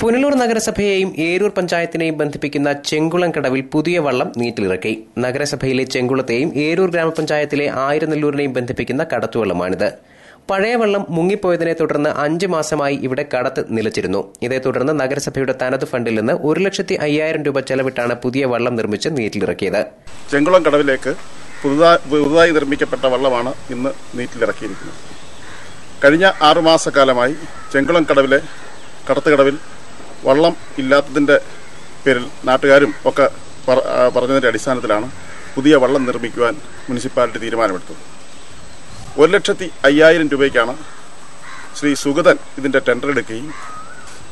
പുനലൂർ നഗരസഭയെയും ഏരൂർ പഞ്ചായത്തിനെയും ബന്ധിപ്പിക്കുന്ന ചെങ്കുളം കടവിൽ പുതിയ വള്ളം നീറ്റിലിറക്കി. നഗരസഭയിലെ ചെങ്കുളത്തെയും ഏരൂർ ഗ്രാമപഞ്ചായത്തിലെ ആയിരനെല്ലൂരിനെയും ബന്ധിപ്പിക്കുന്ന കടത്തുവള്ളമാണിത്. പഴയ വള്ളം മുങ്ങിപ്പോയതിനെ തുടർന്ന് 5 മാസമായി ഇവിടെ കടത്ത് നിലച്ചിരുന്നു. ഇതേ തുടർന്ന് നഗരസഭയുടെ തനത് ഫണ്ടിൽ നിന്ന് 1,50,000 രൂപ ചെലവിട്ടാണ് പുതിയ വള്ളം നിർമ്മിച്ച് നീറ്റിലിറക്കിയത്. ചെങ്കുളം കടവിലേക്ക് പുതുതായി നിർമ്മിക്കപ്പെട്ട വള്ളമാണ് ഇന്ന് നീറ്റിലിറക്കിയിരിക്കുന്നത്. കഴിഞ്ഞ 6 മാസക്കാലമായി ചെങ്കുളം കടവിലെ കടത്തുകടവിൽ വള്ളം ഇല്ലാത്തതിൻ്റെ പേരിൽ നാട്ടുകാരും ഒക്കെ പറഞ്ഞതിൻ്റെ അടിസ്ഥാനത്തിലാണ് പുതിയ വള്ളം നിർമ്മിക്കുവാൻ മുനിസിപ്പാലിറ്റി തീരുമാനമെടുത്തത്. 1,50,000 രൂപയ്ക്കാണ് ശ്രീ സുഗതൻ ഇതിൻ്റെ ടെൻഡർ എടുക്കുകയും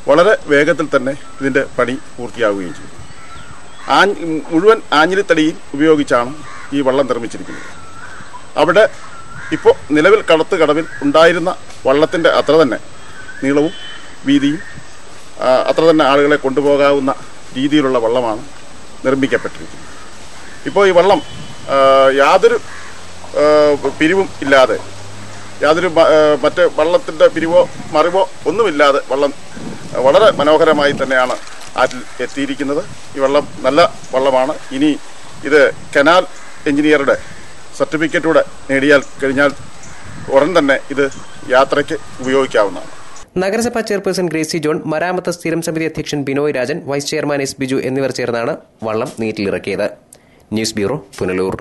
വളരെ വേഗത്തിൽ തന്നെ ഇതിൻ്റെ പണി പൂർത്തിയാവുകയും ചെയ്തു. മുഴുവൻ ആഞ്ഞിലിത്തടിയിൽ ഉപയോഗിച്ചാണ് ഈ വള്ളം നിർമ്മിച്ചിരിക്കുന്നത്. അവിടെ ഇപ്പോൾ നിലവിൽ കടവിൽ ഉണ്ടായിരുന്ന വള്ളത്തിൻ്റെ അത്ര തന്നെ നീളവും വീതിയും അത്ര തന്നെ ആളുകളെ കൊണ്ടുപോകാവുന്ന രീതിയിലുള്ള വള്ളമാണ് നിർമ്മിക്കപ്പെട്ടിരിക്കുന്നത്. ഇപ്പോൾ ഈ വള്ളം യാതൊരു പിരിവും ഇല്ലാതെ, യാതൊരു മറ്റ് വള്ളത്തിൻ്റെ പിരിവോ മറിവോ ഒന്നുമില്ലാതെ വള്ളം വളരെ മനോഹരമായി തന്നെയാണ് ആറ്റിൽ എത്തിയിരിക്കുന്നത്. ഈ വള്ളം നല്ല വള്ളമാണ്. ഇനി ഇത് കനാൽ എഞ്ചിനീയറുടെ സർട്ടിഫിക്കറ്റൂടെ കഴിഞ്ഞാൽ ഉടൻ തന്നെ ഇത് യാത്രയ്ക്ക് ഉപയോഗിക്കാവുന്നതാണ്. നഗരസഭാ ചെയർപേഴ്സൺ ഗ്രേസി ജോൺ, മരാമത്ത് സ്ഥിരം സമിതി അധ്യക്ഷൻ Binoy Rajan, vice chairman S Biju എന്നിവർ ചേർന്നാണ് വള്ളം നീറ്റിലിറക്കിയത്. News bureau, Punalur.